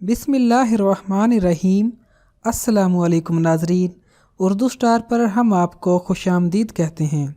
बिस्मिल्लाहिर्रहमानिर्रहीम। अस्सलामुअलैकुम नाज़रीन, उर्दू स्टार पर हम आपको खुशामदीद कहते हैं।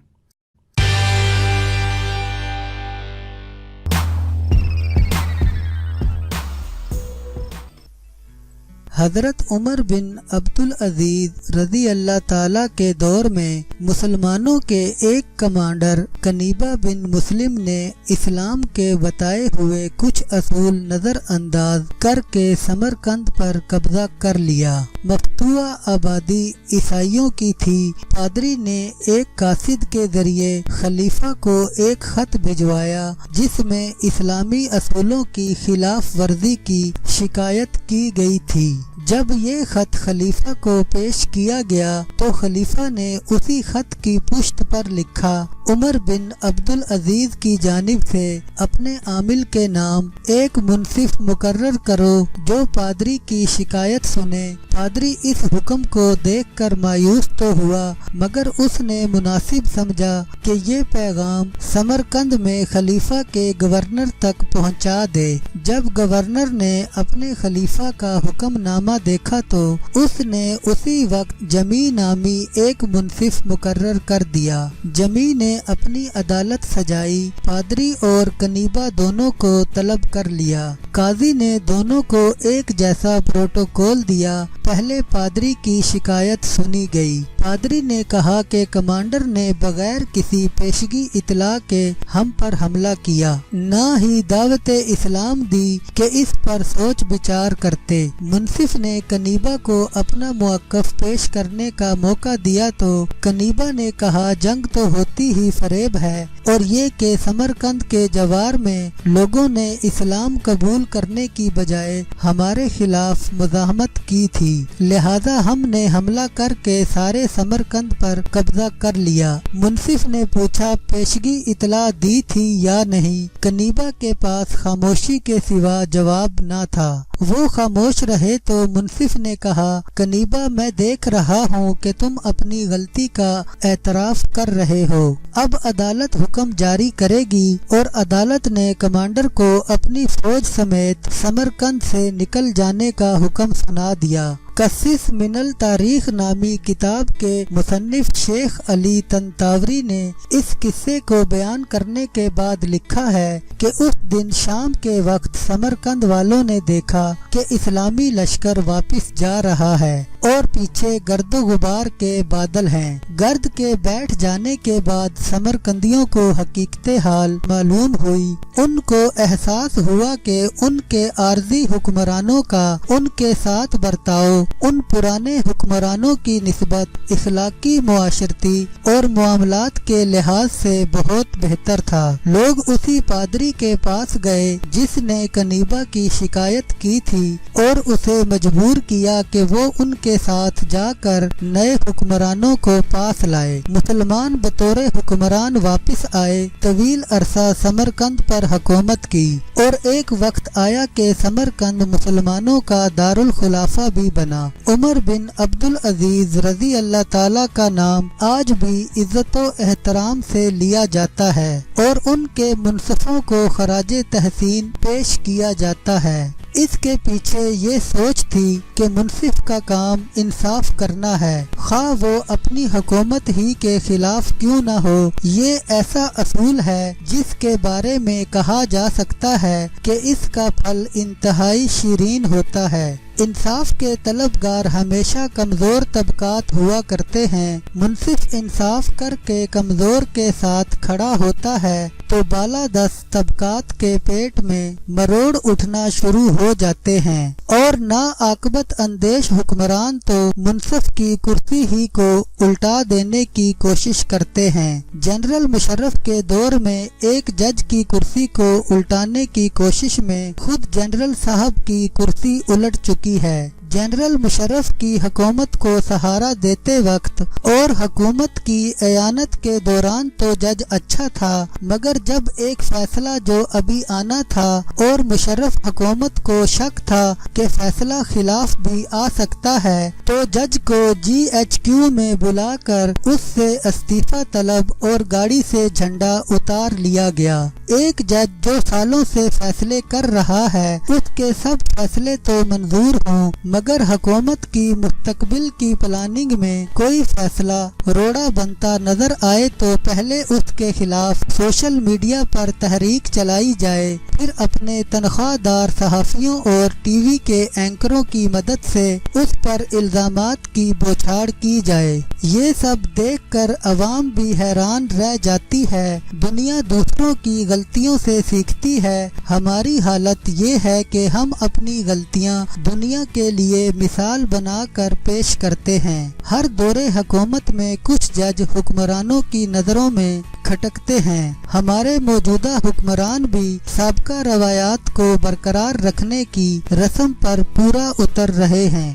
हज़रत उमर बिन अब्दुल अजीज़ रज़ी अल्लाह ताला के दौर में मुसलमानों के एक कमांडर कनीबा बिन मुस्लिम ने इस्लाम के बताए हुए कुछ असूल नज़रअंदाज करके समरकंद पर कब्जा कर लिया। मफ्तूआ आबादी ईसाइयों की थी। पादरी ने एक कासिद के जरिए खलीफा को एक खत भिजवाया जिसमें इस्लामी असूलों की खिलाफ वर्जी की शिकायत की गई थी। जब ये खत खलीफा को पेश किया गया तो खलीफा ने उसी खत की पुष्ट पर लिखा, उमर बिन अब्दुल अजीज की जानिब से अपने आमिल के नाम एक मुनसिफ मुकर्रर करो जो पादरी की शिकायत सुने। पादरी इस हुक्म को देखकर मायूस तो हुआ, मगर उसने मुनासिब समझा कि ये पैगाम समरकंद में खलीफा के गवर्नर तक पहुंचा दे। जब गवर्नर ने अपने खलीफा का हुक्मनामा देखा तो उसने उसी वक्त जमी नामी एक मुनसिफ मुकर्रर कर दिया। जमी ने अपनी अदालत सजाई। पादरी और कनीबा दोनों को तलब कर लिया। काजी ने दोनों को एक जैसा प्रोटोकॉल दिया। पहले पादरी की शिकायत सुनी गई। पादरी ने कहा कि कमांडर ने बगैर किसी पेशगी इतला के हम पर हमला किया, न ही दावत इस्लाम दी कि इस पर सोच विचार करते। मुनसिफ ने कनीबा को अपना मुवक्कफ पेश करने का मौका दिया तो कनीबा ने कहा, जंग तो होती ही फरेब है और ये कि समरकंद के जवार में लोगों ने इस्लाम कबूल करने की बजाय हमारे खिलाफ मुज़ाहमत की थी, लिहाजा हमने हमला करके सारे समरकंद पर कब्जा कर लिया। मुनसिफ ने पूछा, पेशगी इतला दी थी या नहीं? कनीबा के पास खामोशी के सिवा जवाब न था। वो खामोश रहे तो मुनसिफ ने कहा, कनीबा मैं देख रहा हूँ कि तुम अपनी गलती का एतराफ कर रहे हो। अब अदालत हुक्म जारी करेगी। और अदालत ने कमांडर को अपनी फौज समेत समरकंद से निकल जाने का हुक्म सुना दिया। कसिस मिनल तारीख नामी किताब के मुसन्निफ शेख अली तंतावरी ने इस किस्से को बयान करने के बाद लिखा है कि उस दिन शाम के वक्त समरकंद वालों ने देखा कि इस्लामी लश्कर वापस जा रहा है और पीछे गर्दो गुबार के बादल हैं। गर्द के बैठ जाने के बाद समरकंदियों को हकीकत हाल मालूम हुई। उनको एहसास हुआ कि उनके आर्जी हुक्मरानों का उनके साथ बर्ताव उन पुराने हुक्मरानों की निस्बत इखलाकी, मुआशरती और मामलात के लिहाज से बहुत बेहतर था। लोग उसी पादरी के पास गए जिसने कनीबा की शिकायत की थी और उसे मजबूर किया कि वो उनके साथ जाकर नए हुक्मरानों को पास लाए। मुसलमान बतौर हुक्मरान वापस आए, तवील अरसा समरकंद पर हुकूमत की और एक वक्त आया कि समरकंद मुसलमानों का दारुल खुलाफा भी बना। उमर बिन अब्दुल अजीज रज़ी अल्लाह ताला का नाम आज भी इज्जतो एहतराम से लिया जाता है और उनके मुनसफों को खराजे तहसीन पेश किया जाता है। इसके पीछे ये सोच थी कि मुनसिफ का काम इंसाफ करना है, खा वो अपनी हुकूमत ही के खिलाफ क्यों न हो। ये ऐसा असूल है जिसके बारे में कहा जा सकता है कि इसका फल इंतहाई शीरीन होता है। इंसाफ के तलबगार हमेशा कमजोर तबकात हुआ करते हैं। मुनसिफ इंसाफ करके कमजोर के साथ खड़ा होता है तो बालादस्त तबकात के पेट में मरोड़ उठना शुरू हो जाते हैं और ना आकबत अंदेश हुक्मरान तो मुनसिफ की कुर्सी ही को उल्टा देने की कोशिश करते हैं। जनरल मुशर्रफ के दौर में एक जज की कुर्सी को उल्टाने की कोशिश में खुद जनरल साहब की कुर्सी उलट चुकी है। जनरल मुशर्रफ की हुकूमत को सहारा देते वक्त और हुकूमत की एयानत के दौरान तो जज अच्छा था, मगर जब एक फैसला जो अभी आना था और मुशर्रफ हुकूमत को शक था कि फैसला खिलाफ भी आ सकता है तो जज को GHQ में बुलाकर उससे इस्तीफा तलब और गाड़ी से झंडा उतार लिया गया। ایک جج جو سالوں سے فیصلے کر رہا ہے اس کے سب فیصلے تو منظور ہوں مگر حکومت کی مستقبل کی پلاننگ میں کوئی فیصلہ روڑا بنتا نظر آئے تو پہلے اس کے خلاف سوشل میڈیا پر تحریک چلائی جائے، پھر اپنے تنخواہ دار صحافیوں اور ٹی وی کے اینکروں کی مدد سے اس پر الزامات کی بوچھاڑ کی جائے۔ یہ سب دیکھ کر عوام بھی حیران رہ جاتی ہے۔ دنیا دوسروں کی غلطیوں سے سیکھتی ہے، ہماری حالت یہ ہے کہ ہم اپنی غلطیاں دنیا کے لیے مثال بنا کر پیش کرتے ہیں۔ ہر دور حکومت میں کچھ جج حکمرانوں کی نظروں میں کھٹکتے ہیں۔ ہمارے موجودہ حکمران بھی سابقہ روایات کو برقرار رکھنے کی رسم پر پورا اتر رہے ہیں۔